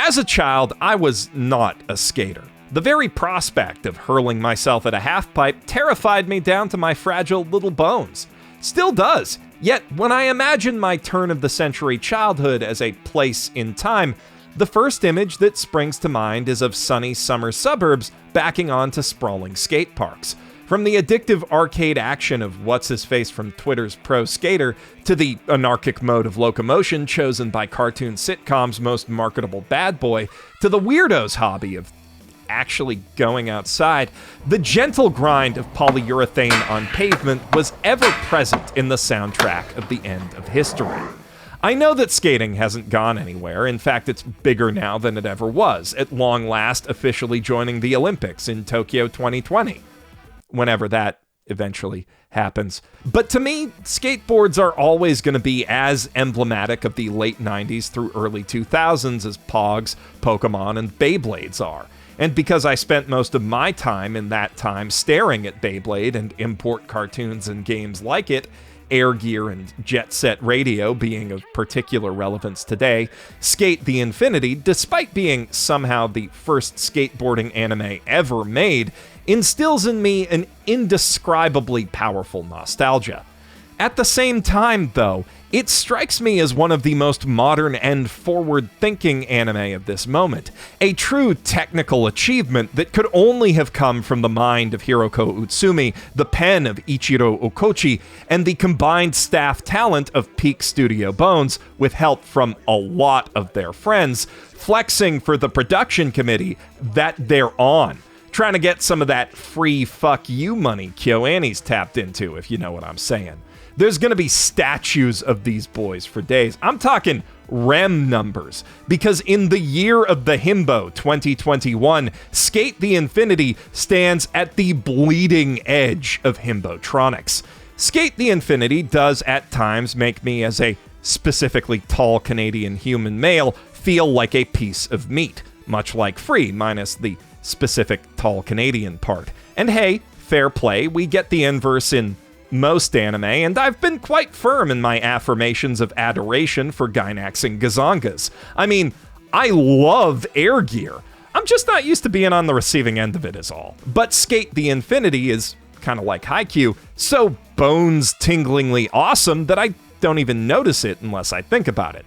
As a child, I was not a skater. The very prospect of hurling myself at a halfpipe terrified me down to my fragile little bones. Still does. Yet, when I imagine my turn-of-the-century childhood as a place in time, the first image that springs to mind is of sunny summer suburbs backing onto sprawling skate parks. From the addictive arcade action of What's-His-Face from Twitter's Pro Skater to the anarchic mode of locomotion chosen by cartoon sitcoms' most marketable bad boy to the weirdo's hobby of actually going outside, the gentle grind of polyurethane on pavement was ever present in the soundtrack of the end of history. I know that skating hasn't gone anywhere. In fact, it's bigger now than it ever was, at long last officially joining the Olympics in Tokyo 2020. Whenever that eventually happens. But to me, skateboards are always going to be as emblematic of the late 90s through early 2000s as Pogs, Pokemon, and Beyblades are. And because I spent most of my time in that time staring at Beyblade and import cartoons and games like it, Air Gear and Jet Set Radio being of particular relevance today, Sk8 The Infinity, despite being somehow the first skateboarding anime ever made, instills in me an indescribably powerful nostalgia. At the same time, though, it strikes me as one of the most modern and forward-thinking anime of this moment, a true technical achievement that could only have come from the mind of Hiroko Utsumi, the pen of Ichiro Okochi, and the combined staff talent of Peak Studio Bones, with help from a lot of their friends, flexing for the production committee that they're on. Trying to get some of that free fuck you money KyoAni's tapped into, if you know what I'm saying. There's going to be statues of these boys for days. I'm talking REM numbers, because in the year of the Himbo 2021, Sk8 The Infinity stands at the bleeding edge of Himbotronics. Sk8 The Infinity does at times make me, as a specifically tall Canadian human male, feel like a piece of meat, much like Free, minus the specific tall Canadian part. And hey, fair play, we get the inverse in most anime, and I've been quite firm in my affirmations of adoration for Gainax and Gazongas. I mean, I love Air Gear. I'm just not used to being on the receiving end of it is all. But Sk8 The Infinity is kind of like Haikyuu, so bones-tinglingly awesome that I don't even notice it unless I think about it.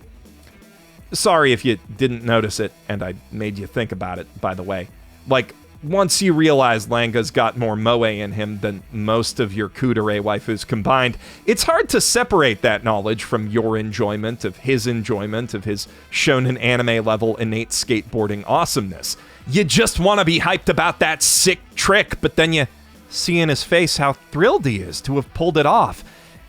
Sorry if you didn't notice it, and I made you think about it, by the way. Like, once you realize Langa's got more moe in him than most of your kudere waifus combined, it's hard to separate that knowledge from your enjoyment of his shonen anime-level innate skateboarding awesomeness. You just want to be hyped about that sick trick, but then you see in his face how thrilled he is to have pulled it off.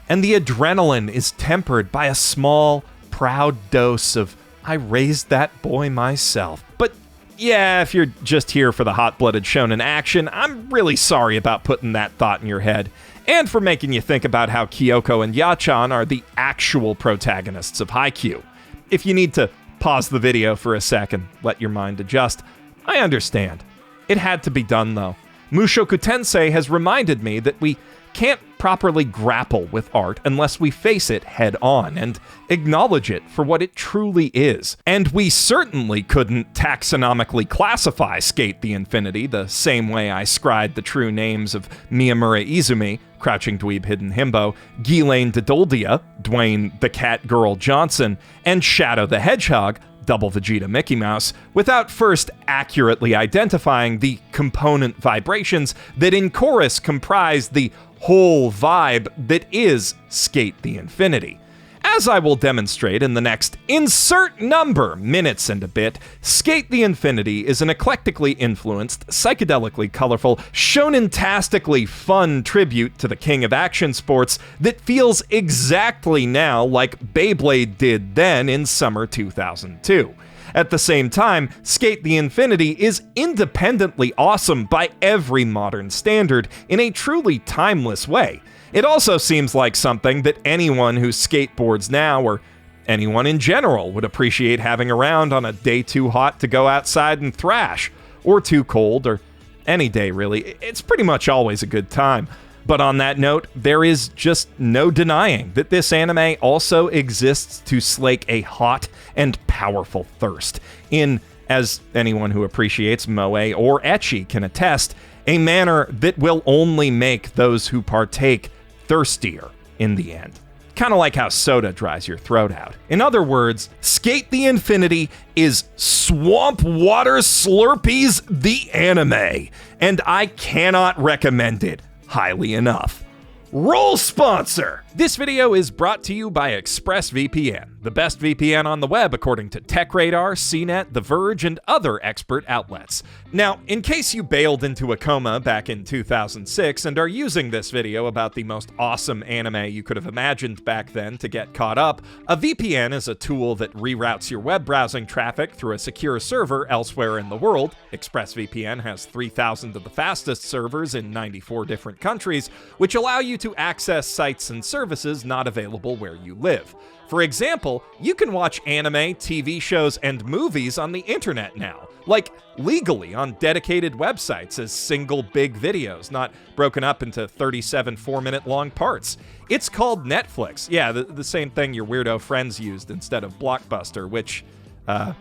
And the adrenaline is tempered by a small, proud dose of, I raised that boy myself. But yeah, if you're just here for the hot-blooded shonen action, I'm really sorry about putting that thought in your head, and for making you think about how Kyoko and Yachan are the actual protagonists of Haikyuu. If you need to pause the video for a second, let your mind adjust, I understand. It had to be done, though. Mushoku Tensei has reminded me that we can't properly grapple with art unless we face it head on and acknowledge it for what it truly is. And we certainly couldn't taxonomically classify Sk8 The Infinity the same way I scried the true names of Miyamura Izumi, Crouching Dweeb Hidden Himbo, Ghislaine Dodoldia, Dwayne the Catgirl Johnson, and Shadow the Hedgehog, Double Vegeta Mickey Mouse, without first accurately identifying the component vibrations that in chorus comprise the whole vibe that is Sk8 The Infinity. As I will demonstrate in the next insert number, minutes and a bit, Sk8 The Infinity is an eclectically influenced, psychedelically colorful, shonen-tastically fun tribute to the king of action sports that feels exactly now like Beyblade did then in summer 2002. At the same time, Sk8 The Infinity is independently awesome by every modern standard in a truly timeless way. It also seems like something that anyone who skateboards now, or anyone in general, would appreciate having around on a day too hot to go outside and thrash, or too cold, or any day really. It's pretty much always a good time. But on that note, there is just no denying that this anime also exists to slake a hot and powerful thirst in as anyone who appreciates moe or ecchi can attest, a manner that will only make those who partake thirstier in the end. Kind of like how soda dries your throat out. In other words, Sk8 The Infinity is Swamp Water Slurpees the anime, and I cannot recommend it highly enough. Roll sponsor! This video is brought to you by ExpressVPN, the best VPN on the web according to TechRadar, CNET, The Verge, and other expert outlets. Now, in case you bailed into a coma back in 2006 and are using this video about the most awesome anime you could have imagined back then to get caught up, a VPN is a tool that reroutes your web browsing traffic through a secure server elsewhere in the world. ExpressVPN has 3,000 of the fastest servers in 94 different countries, which allow you to access sites and services not available where you live. For example, you can watch anime, TV shows, and movies on the internet now, like legally on dedicated websites as single big videos, not broken up into 37 4-minute long parts. It's called Netflix. Yeah, the same thing your weirdo friends used instead of Blockbuster, which I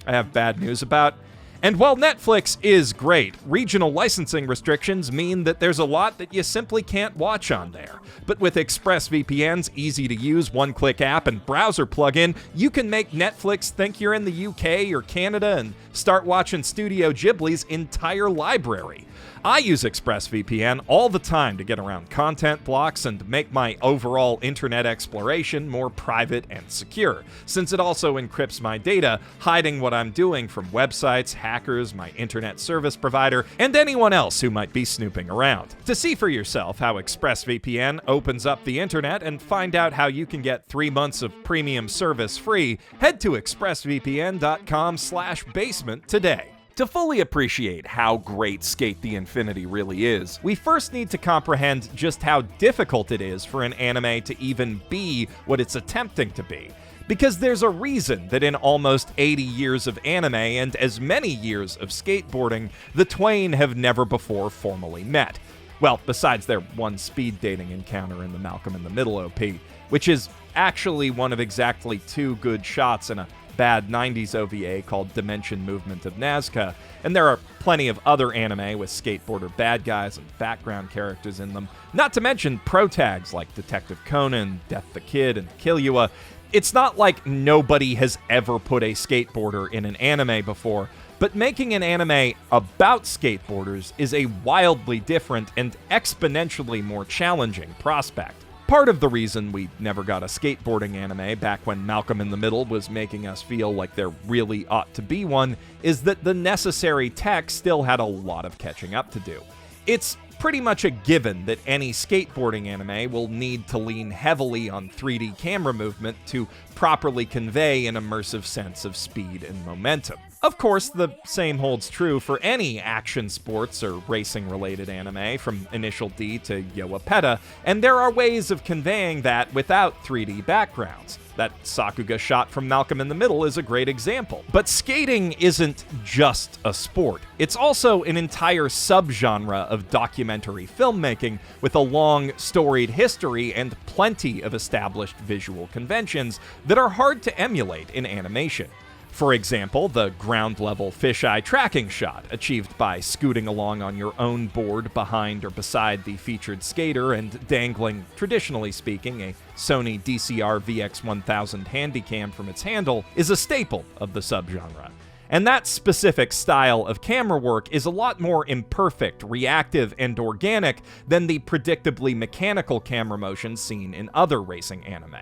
have bad news about. And while Netflix is great, regional licensing restrictions mean that there's a lot that you simply can't watch on there. But with ExpressVPN's easy-to-use one-click app and browser plugin, you can make Netflix think you're in the UK or Canada and start watching Studio Ghibli's entire library. I use ExpressVPN all the time to get around content blocks and make my overall internet exploration more private and secure, since it also encrypts my data, hiding what I'm doing from websites, hackers, my internet service provider, and anyone else who might be snooping around. To see for yourself how ExpressVPN opens up the internet and find out how you can get 3 months of premium service free, head to expressvpn.com/basement today. To fully appreciate how great Sk8 The Infinity really is, we first need to comprehend just how difficult it is for an anime to even be what it's attempting to be. Because there's a reason that in almost 80 years of anime and as many years of skateboarding, the twain have never before formally met. Well, besides their one speed dating encounter in the Malcolm in the Middle OP, which is actually one of exactly 2 good shots in a bad 90s OVA called Dimension Movement of Nazca, and there are plenty of other anime with skateboarder bad guys and background characters in them, not to mention pro-tags like Detective Conan, Death the Kid, and Killua. It's not like nobody has ever put a skateboarder in an anime before, but making an anime about skateboarders is a wildly different and exponentially more challenging prospect. Part of the reason we never got a skateboarding anime back when Malcolm in the Middle was making us feel like there really ought to be one is that the necessary tech still had a lot of catching up to do. It's pretty much a given that any skateboarding anime will need to lean heavily on 3D camera movement to properly convey an immersive sense of speed and momentum. Of course, the same holds true for any action sports or racing-related anime, from Initial D to Yoapeta, and there are ways of conveying that without 3D backgrounds. That Sakuga shot from Malcolm in the Middle is a great example. But skating isn't just a sport. It's also an entire subgenre of documentary filmmaking with a long, storied history and plenty of established visual conventions that are hard to emulate in animation. For example, the ground-level fisheye tracking shot, achieved by scooting along on your own board behind or beside the featured skater and dangling, traditionally speaking, a Sony DCR VX1000 Handycam from its handle, is a staple of the subgenre. And that specific style of camera work is a lot more imperfect, reactive, and organic than the predictably mechanical camera motion seen in other racing anime.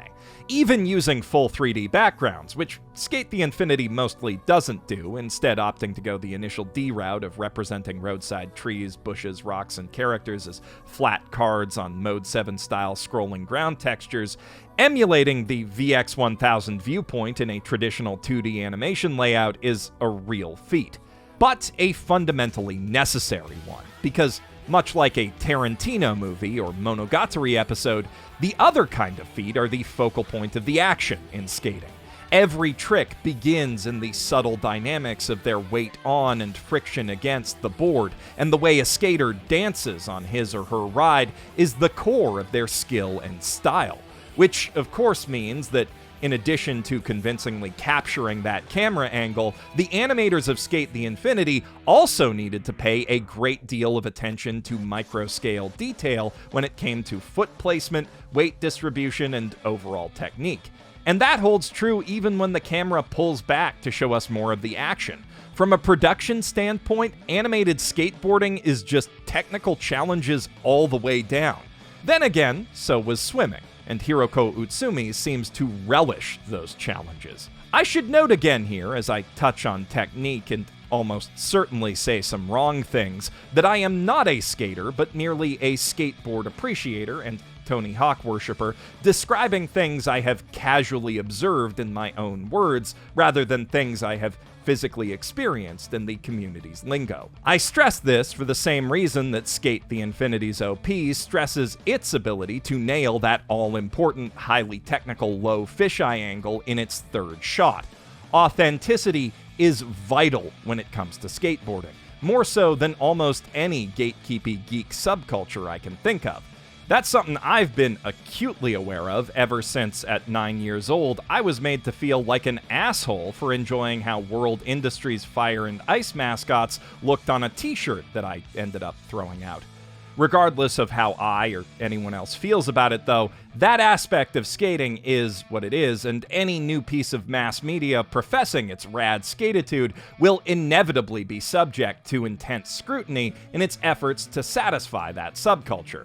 Even using full 3D backgrounds, which Sk8 The Infinity mostly doesn't do, instead opting to go the Initial D route of representing roadside trees, bushes, rocks, and characters as flat cards on Mode 7 style scrolling ground textures, emulating the VX1000 viewpoint in a traditional 2D animation layout is a real feat. But a fundamentally necessary one, because much like a Tarantino movie or Monogatari episode, the other kind of feat are the focal point of the action in skating. Every trick begins in the subtle dynamics of their weight on and friction against the board, and the way a skater dances on his or her ride is the core of their skill and style. Which, of course, means that In addition to convincingly capturing that camera angle, the animators of Sk8 The Infinity also needed to pay a great deal of attention to micro-scale detail when it came to foot placement, weight distribution, and overall technique. And that holds true even when the camera pulls back to show us more of the action. From a production standpoint, animated skateboarding is just technical challenges all the way down. Then again, so was swimming, and Hiroko Utsumi seems to relish those challenges. I should note again here, as I touch on technique and almost certainly say some wrong things, that I am not a skater, but merely a skateboard appreciator and Tony Hawk worshipper, describing things I have casually observed in my own words, rather than things I have physically experienced in the community's lingo. I stress this for the same reason that Sk8 The Infinity's OP stresses its ability to nail that all-important, highly technical low fisheye angle in its third shot. Authenticity is vital when it comes to skateboarding, more so than almost any gatekeepy geek subculture I can think of. That's something I've been acutely aware of ever since, at 9 years old, I was made to feel like an asshole for enjoying how World Industries Fire and Ice mascots looked on a t-shirt that I ended up throwing out. Regardless of how I or anyone else feels about it, though, that aspect of skating is what it is, and any new piece of mass media professing its rad skatitude will inevitably be subject to intense scrutiny in its efforts to satisfy that subculture.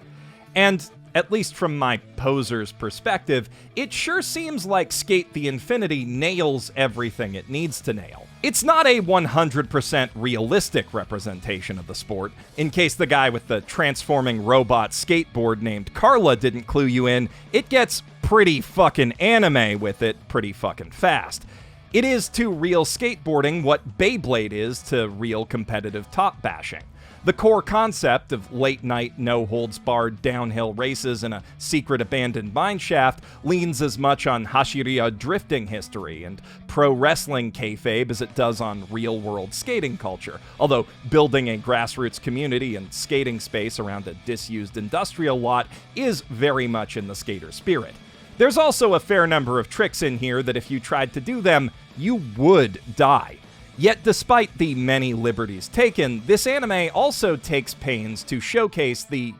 And, at least from my poser's perspective, it sure seems like Sk8 The Infinity nails everything it needs to nail. It's not a 100% realistic representation of the sport. In case the guy with the transforming robot skateboard named Carla didn't clue you in, it gets pretty fucking anime with it pretty fucking fast. It is to real skateboarding what Beyblade is to real competitive top bashing. The core concept of late-night, no-holds-barred downhill races in a secret abandoned mineshaft leans as much on Hashiriya drifting history and pro-wrestling kayfabe as it does on real-world skating culture, although building a grassroots community and skating space around a disused industrial lot is very much in the skater spirit. There's also a fair number of tricks in here that if you tried to do them, you would die. Yet despite the many liberties taken, this anime also takes pains to showcase the,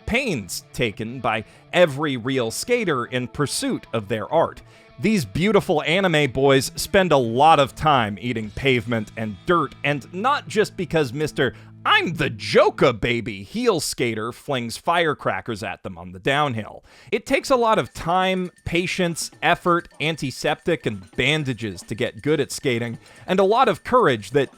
pains taken by every real skater in pursuit of their art. These beautiful anime boys spend a lot of time eating pavement and dirt, and not just because Mr. I'm the Joka baby heel skater flings firecrackers at them on the downhill. It takes a lot of time, patience, effort, antiseptic, and bandages to get good at skating, and a lot of courage that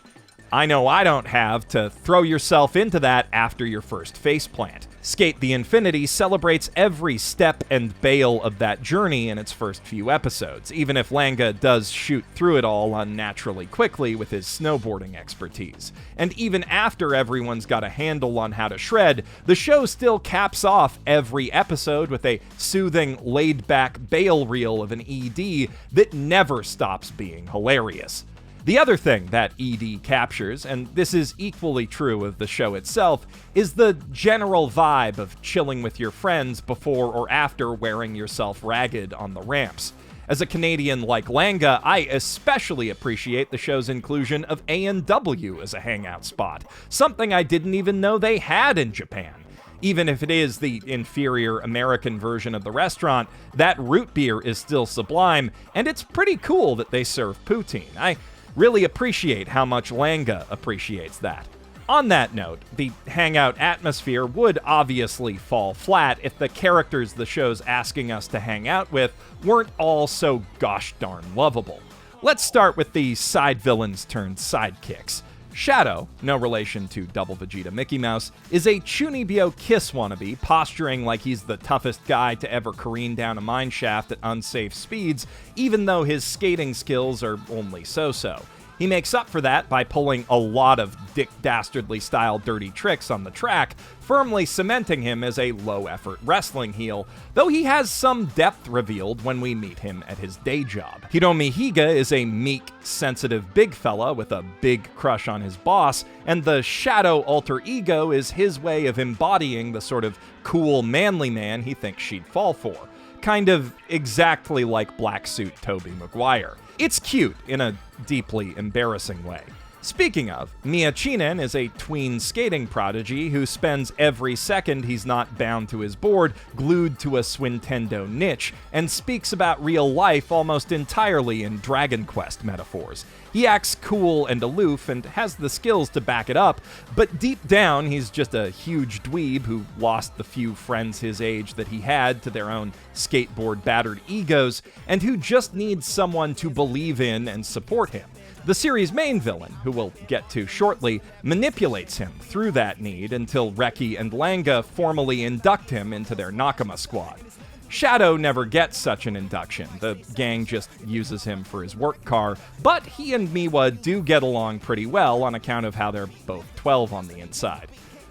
I know I don't have to throw yourself into that after your first faceplant. Sk8 The Infinity celebrates every step and bail of that journey in its first few episodes, even if Langa does shoot through it all unnaturally quickly with his snowboarding expertise. And even after everyone's got a handle on how to shred, the show still caps off every episode with a soothing, laid-back bail reel of an ED that never stops being hilarious. The other thing that ED captures, and this is equally true of the show itself, is the general vibe of chilling with your friends before or after wearing yourself ragged on the ramps. As a Canadian like Langa, I especially appreciate the show's inclusion of A&W as a hangout spot, something I didn't even know they had in Japan. Even if it is the inferior American version of the restaurant, that root beer is still sublime, and it's pretty cool that they serve poutine. I really appreciate how much Langa appreciates that. On that note, the hangout atmosphere would obviously fall flat if the characters the show's asking us to hang out with weren't all so gosh darn lovable. Let's start with the side villains turned sidekicks. Shadow, no relation to Double Vegeta Mickey Mouse, is a Chunibyo Kiss wannabe posturing like he's the toughest guy to ever careen down a mineshaft at unsafe speeds, even though his skating skills are only so-so. He makes up for that by pulling a lot of Dick Dastardly-style dirty tricks on the track, firmly cementing him as a low-effort wrestling heel, though he has some depth revealed when we meet him at his day job. Hiromi Higa is a meek, sensitive big fella with a big crush on his boss, and the Shadow alter ego is his way of embodying the sort of cool, manly man he thinks she'd fall for. kind of exactly like Black Suit Tobey Maguire. It's cute in a deeply embarrassing way. Speaking of, Miyachinen is a tween skating prodigy who spends every second he's not bound to his board glued to a Swintendo niche, and speaks about real life almost entirely in Dragon Quest metaphors. He acts cool and aloof and has the skills to back it up, but deep down he's just a huge dweeb who lost the few friends his age that he had to their own skateboard-battered egos, and who just needs someone to believe in and support him. The series' main villain, who we'll get to shortly, manipulates him through that need until Reki and Langa formally induct him into their Nakama squad. Shadow never gets such an induction, the gang just uses him for his work car, but he and Miwa do get along pretty well on account of how they're both 12 on the inside.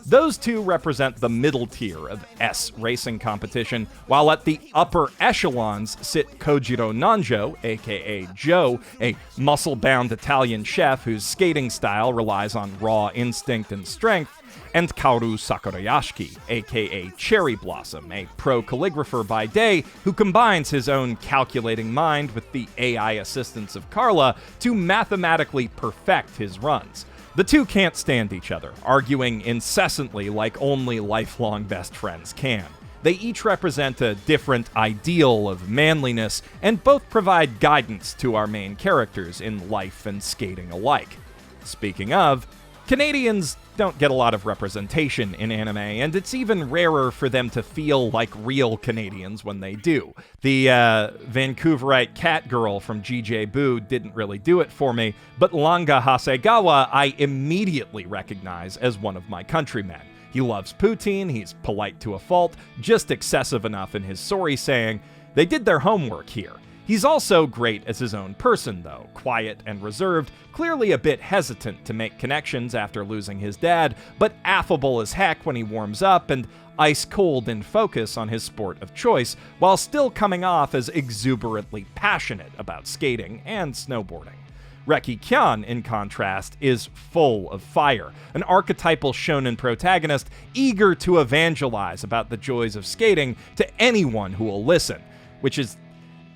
Those two represent the middle tier of S racing competition, while at the upper echelons sit Kojiro Nanjo, aka Joe, a muscle-bound Italian chef whose skating style relies on raw instinct and strength, and Kaoru Sakurayashiki, aka Cherry Blossom, a pro calligrapher by day who combines his own calculating mind with the AI assistance of Carla to mathematically perfect his runs. The two can't stand each other, arguing incessantly like only lifelong best friends can. They each represent a different ideal of manliness, and both provide guidance to our main characters in life and skating alike. Speaking of, Canadians don't get a lot of representation in anime, and it's even rarer for them to feel like real Canadians when they do. The Vancouverite Catgirl from GJ Boo didn't really do it for me, but Langa Hasegawa I immediately recognize as one of my countrymen. He loves poutine, he's polite to a fault, just excessive enough in his sorry saying. They did their homework here. He's also great as his own person, though, quiet and reserved, clearly a bit hesitant to make connections after losing his dad, but affable as heck when he warms up and ice-cold in focus on his sport of choice, while still coming off as exuberantly passionate about skating and snowboarding. Reki Kyan, in contrast, is full of fire, an archetypal shonen protagonist eager to evangelize about the joys of skating to anyone who will listen, which is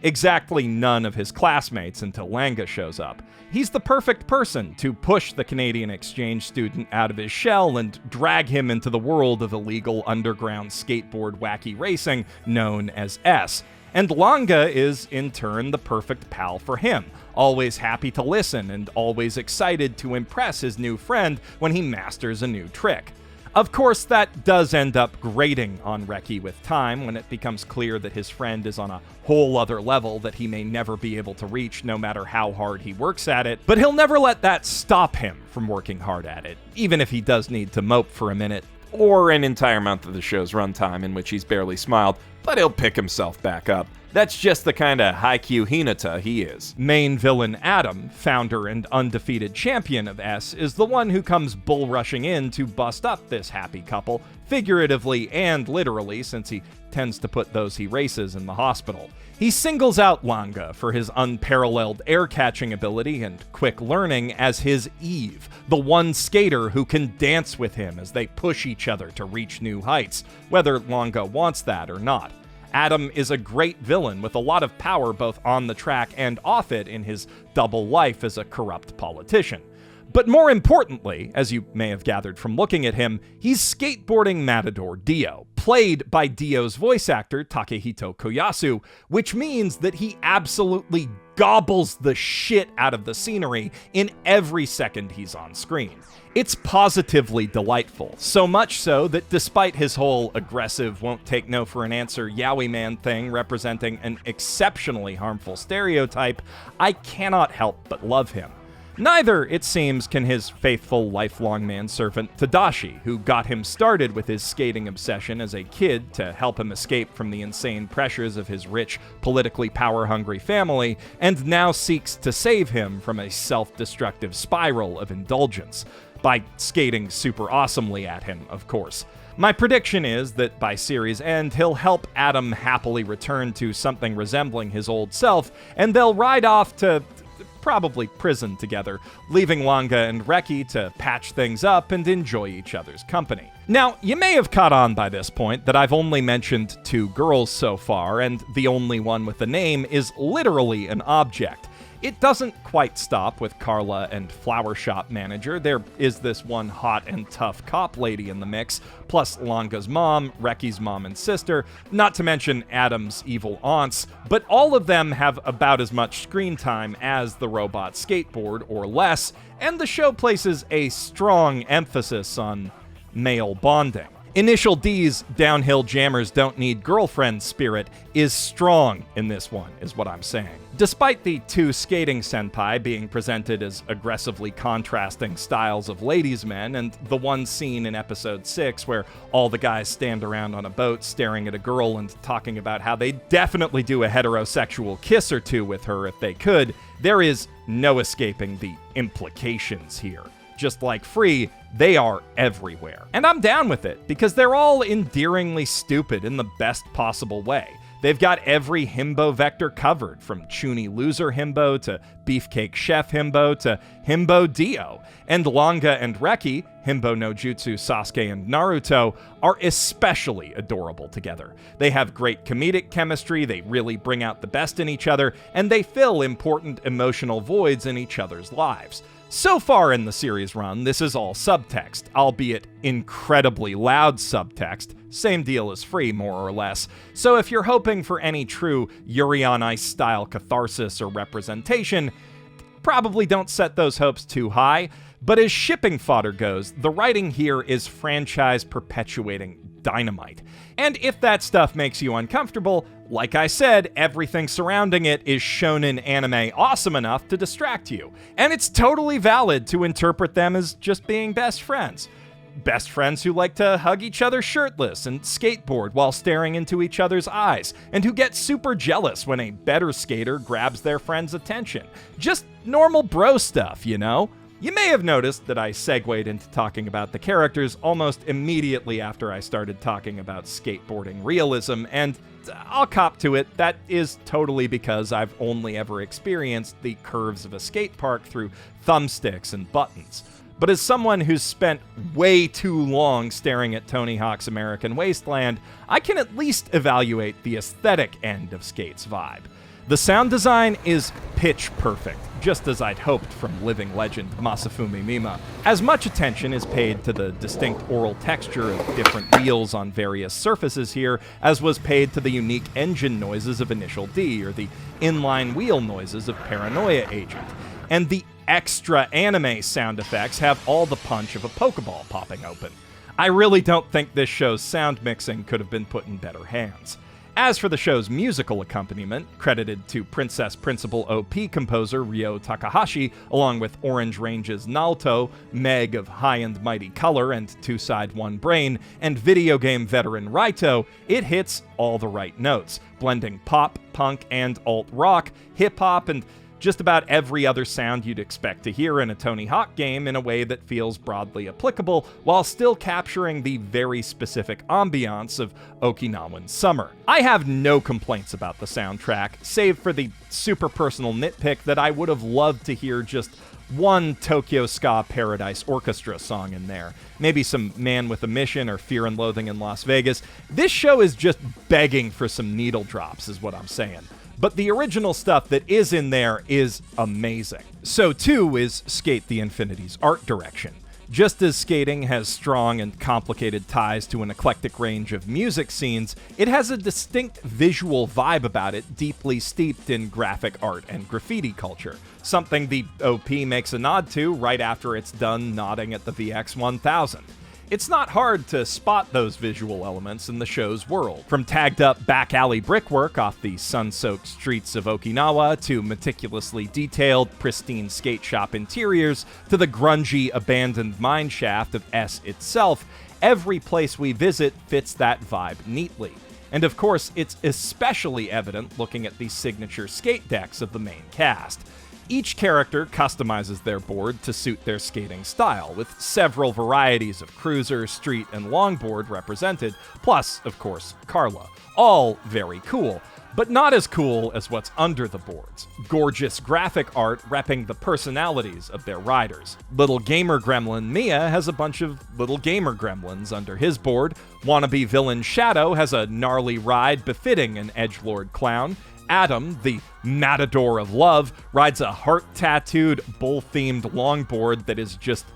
exactly none of his classmates until Langa shows up. He's the perfect person to push the Canadian exchange student out of his shell and drag him into the world of illegal underground skateboard wacky racing known as S. And Langa is, in turn, the perfect pal for him, always happy to listen and always excited to impress his new friend when he masters a new trick. Of course, that does end up grating on Reki with time when it becomes clear that his friend is on a whole other level that he may never be able to reach no matter how hard he works at it, but he'll never let that stop him from working hard at it, even if he does need to mope for a minute, or an entire month of the show's runtime in which he's barely smiled, but he'll pick himself back up. That's just the kind of Haikyuu Hinata he is. Main villain Adam, founder and undefeated champion of S, is the one who comes bull rushing in to bust up this happy couple, figuratively and literally, since he tends to put those he races in the hospital. He singles out Langa for his unparalleled air-catching ability and quick learning as his Eve, the one skater who can dance with him as they push each other to reach new heights, whether Langa wants that or not. Adam is a great villain with a lot of power both on the track and off it in his double life as a corrupt politician. But more importantly, as you may have gathered from looking at him, he's skateboarding matador Dio, played by Dio's voice actor Takehito Koyasu, which means that he absolutely gobbles the shit out of the scenery in every second he's on screen. It's positively delightful, so much so that despite his whole aggressive, won't-take-no-for-an-answer yaoi man thing representing an exceptionally harmful stereotype, I cannot help but love him. Neither, it seems, can his faithful lifelong manservant Tadashi, who got him started with his skating obsession as a kid to help him escape from the insane pressures of his rich, politically power-hungry family, and now seeks to save him from a self-destructive spiral of indulgence. By skating super awesomely at him, of course. My prediction is that by series end, he'll help Adam happily return to something resembling his old self, and they'll ride off to probably prison together, leaving Longa and Reki to patch things up and enjoy each other's company. Now, you may have caught on by this point that I've only mentioned 2 girls so far, and the only one with a name is literally an object. It doesn't quite stop with Carla and flower shop manager. There is this one hot and tough cop lady in the mix, plus Longa's mom, Reki's mom and sister, not to mention Adam's evil aunts, but all of them have about as much screen time as the robot skateboard or less, and the show places a strong emphasis on male bonding. Initial D's downhill jammers don't need girlfriend spirit is strong in this one, is what I'm saying. Despite the 2 skating senpai being presented as aggressively contrasting styles of ladies' men, and the one scene in episode 6 where all the guys stand around on a boat staring at a girl and talking about how they'd definitely do a heterosexual kiss or two with her if they could, there is no escaping the implications here. Just like Free, they are everywhere. And I'm down with it, because they're all endearingly stupid in the best possible way. They've got every himbo vector covered, from Chuny Loser himbo to Beefcake Chef himbo to Himbo Dio. And Longa and Reki, Himbo no Jutsu Sasuke and Naruto, are especially adorable together. They have great comedic chemistry, they really bring out the best in each other, and they fill important emotional voids in each other's lives. So far in the series run, this is all subtext, albeit incredibly loud subtext, same deal as Free, more or less. So if you're hoping for any true Yuri on Ice style catharsis or representation, probably don't set those hopes too high. But as shipping fodder goes, the writing here is franchise-perpetuating dynamite. And if that stuff makes you uncomfortable, like I said, everything surrounding it is shonen anime awesome enough to distract you. And it's totally valid to interpret them as just being best friends. Best friends who like to hug each other shirtless and skateboard while staring into each other's eyes, and who get super jealous when a better skater grabs their friend's attention. Just normal bro stuff, you know? You may have noticed that I segued into talking about the characters almost immediately after I started talking about skateboarding realism, and I'll cop to it, that is totally because I've only ever experienced the curves of a skate park through thumbsticks and buttons. But as someone who's spent way too long staring at Tony Hawk's American Wasteland, I can at least evaluate the aesthetic end of Skate's vibe. The sound design is pitch perfect, just as I'd hoped from living legend Masafumi Mima. As much attention is paid to the distinct aural texture of different wheels on various surfaces here as was paid to the unique engine noises of Initial D or the inline wheel noises of Paranoia Agent. And the extra anime sound effects have all the punch of a Pokeball popping open. I really don't think this show's sound mixing could have been put in better hands. As for the show's musical accompaniment, credited to Princess Principal OP composer Ryo Takahashi, along with Orange Range's Naoto, Meg of High and Mighty Color and Two Side One Brain, and video game veteran Raito, it hits all the right notes, blending pop, punk, and alt-rock, hip-hop, and just about every other sound you'd expect to hear in a Tony Hawk game in a way that feels broadly applicable, while still capturing the very specific ambiance of Okinawan summer. I have no complaints about the soundtrack, save for the super personal nitpick that I would have loved to hear just one Tokyo Ska Paradise Orchestra song in there. Maybe some Man with a Mission or Fear and Loathing in Las Vegas. This show is just begging for some needle drops, is what I'm saying. But the original stuff that is in there is amazing. So too is Sk8 The Infinity's art direction. Just as skating has strong and complicated ties to an eclectic range of music scenes, it has a distinct visual vibe about it deeply steeped in graphic art and graffiti culture, something the OP makes a nod to right after it's done nodding at the VX-1000. It's not hard to spot those visual elements in the show's world, from tagged-up back-alley brickwork off the sun-soaked streets of Okinawa to meticulously detailed, pristine skate shop interiors to the grungy, abandoned mine shaft of S itself. Every place we visit fits that vibe neatly. And of course, it's especially evident looking at the signature skate decks of the main cast. Each character customizes their board to suit their skating style, with several varieties of cruiser, street, and longboard represented, plus, of course, Carla. All very cool. but not as cool as what's under the boards. Gorgeous graphic art repping the personalities of their riders. Little gamer gremlin Mia has a bunch of little gamer gremlins under his board. Wannabe villain Shadow has a gnarly ride befitting an edgelord clown. Adam, the matador of love, rides a heart-tattooed, bull-themed longboard that is just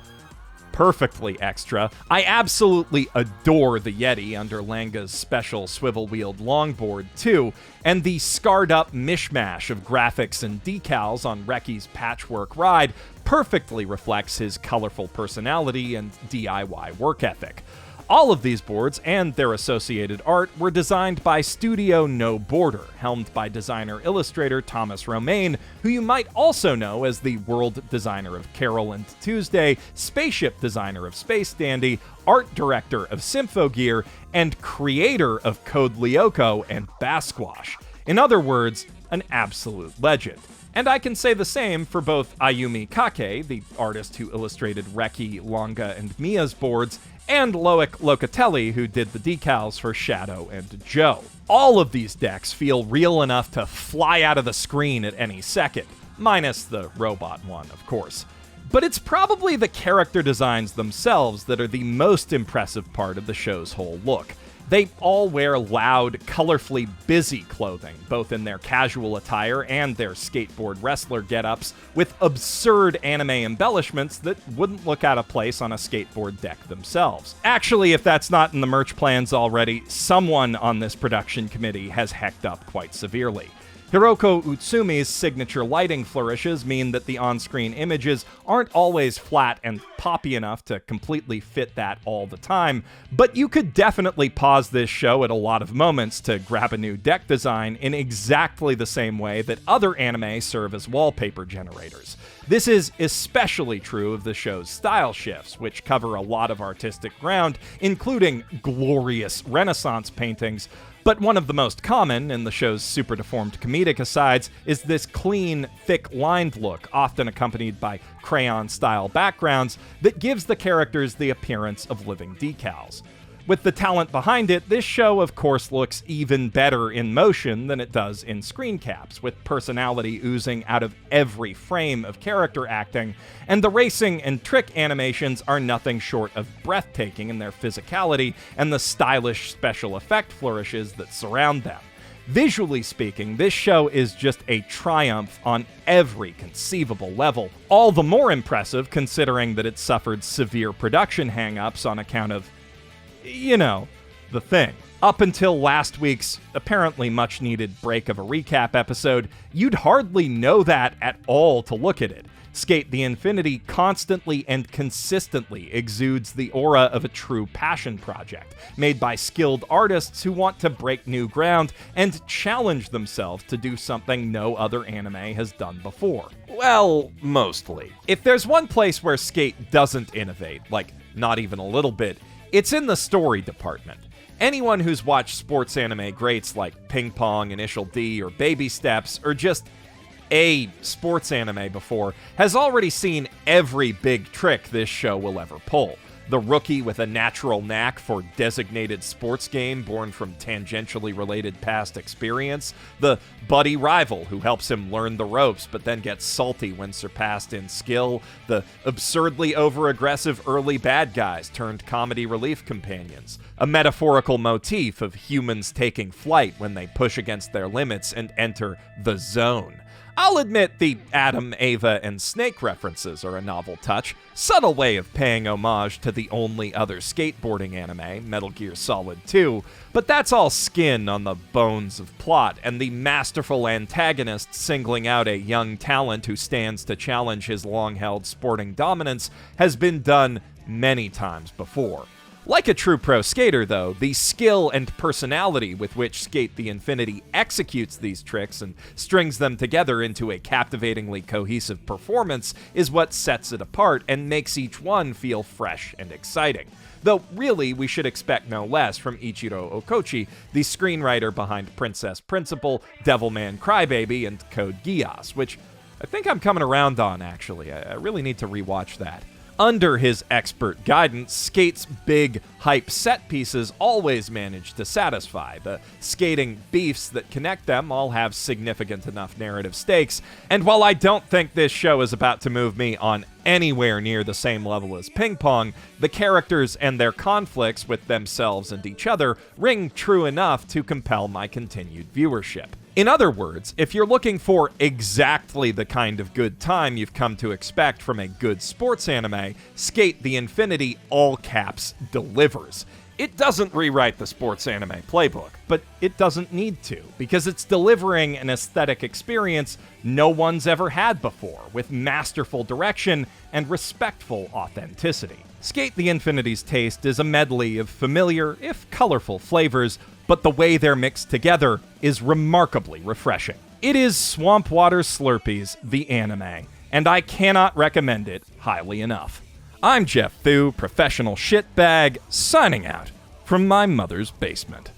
perfectly extra. I absolutely adore the Yeti under Langa's special swivel-wheeled longboard, too, and the scarred-up mishmash of graphics and decals on Reki's patchwork ride perfectly reflects his colorful personality and DIY work ethic. All of these boards and their associated art were designed by Studio No Border, helmed by designer-illustrator Thomas Romain, who you might also know as the world designer of Carol and Tuesday, spaceship designer of Space Dandy, art director of Symphogear, and creator of Code Lyoko and Basquash. In other words, an absolute legend. And I can say the same for both Ayumi Kake, the artist who illustrated Reki, Langa, and Mia's boards, and Loic Locatelli, who did the decals for Shadow and Joe. All of these decks feel real enough to fly out of the screen at any second, minus the robot one, of course. But it's probably the character designs themselves that are the most impressive part of the show's whole look. They all wear loud, colorfully busy clothing, both in their casual attire and their skateboard wrestler get-ups, with absurd anime embellishments that wouldn't look out of place on a skateboard deck themselves. Actually, if that's not in the merch plans already, someone on this production committee has hecked up quite severely. Hiroko Utsumi's signature lighting flourishes mean that the on-screen images aren't always flat and poppy enough to completely fit that all the time, but you could definitely pause this show at a lot of moments to grab a new deck design in exactly the same way that other anime serve as wallpaper generators. This is especially true of the show's style shifts, which cover a lot of artistic ground, including glorious Renaissance paintings. But one of the most common in the show's super deformed comedic asides is this clean, thick-lined look, often accompanied by crayon-style backgrounds, that gives the characters the appearance of living decals. With the talent behind it, this show, of course, looks even better in motion than it does in screen caps, with personality oozing out of every frame of character acting, and the racing and trick animations are nothing short of breathtaking in their physicality and the stylish special effect flourishes that surround them. Visually speaking, this show is just a triumph on every conceivable level, all the more impressive considering that it suffered severe production hang-ups on account of the thing. Up until last week's apparently much-needed break of a recap episode, you'd hardly know that at all to look at it. Sk8 The Infinity constantly and consistently exudes the aura of a true passion project, made by skilled artists who want to break new ground and challenge themselves to do something no other anime has done before. Well, mostly. If there's one place where Sk8 doesn't innovate, like not even a little bit, it's in the story department. Anyone who's watched sports anime greats like Ping Pong, Initial D, or Baby Steps, or just a sports anime before, has already seen every big trick this show will ever pull. The rookie with a natural knack for designated sports game born from tangentially related past experience, the buddy rival who helps him learn the ropes but then gets salty when surpassed in skill, the absurdly over-aggressive early bad guys turned comedy relief companions, a metaphorical motif of humans taking flight when they push against their limits and enter the zone. I'll admit the Adam, Ava, and Snake references are a novel touch, subtle way of paying homage to the only other skateboarding anime, Metal Gear Solid 2, but that's all skin on the bones of plot, and the masterful antagonist singling out a young talent who stands to challenge his long-held sporting dominance has been done many times before. Like a true pro skater, though, the skill and personality with which Sk8 The Infinity executes these tricks and strings them together into a captivatingly cohesive performance is what sets it apart and makes each one feel fresh and exciting. Though, really, we should expect no less from Ichiro Okochi, the screenwriter behind Princess Principal, Devilman Crybaby, and Code Geass, which I think I'm coming around on, actually. I really need to rewatch that. Under his expert guidance, Sk8's big, hype set pieces always manage to satisfy. The skating beefs that connect them all have significant enough narrative stakes, and while I don't think this show is about to move me on anywhere near the same level as Ping Pong, the characters and their conflicts with themselves and each other ring true enough to compel my continued viewership. In other words, if you're looking for exactly the kind of good time you've come to expect from a good sports anime, Sk8 The Infinity all caps delivers. It doesn't rewrite the sports anime playbook, but it doesn't need to, because it's delivering an aesthetic experience no one's ever had before, with masterful direction and respectful authenticity. Sk8 The Infinity's taste is a medley of familiar, if colorful, flavors, but the way they're mixed together is remarkably refreshing. It is Swamp Water Slurpees, the anime, and I cannot recommend it highly enough. I'm Geoff Thew, professional shitbag, signing out from my mother's basement.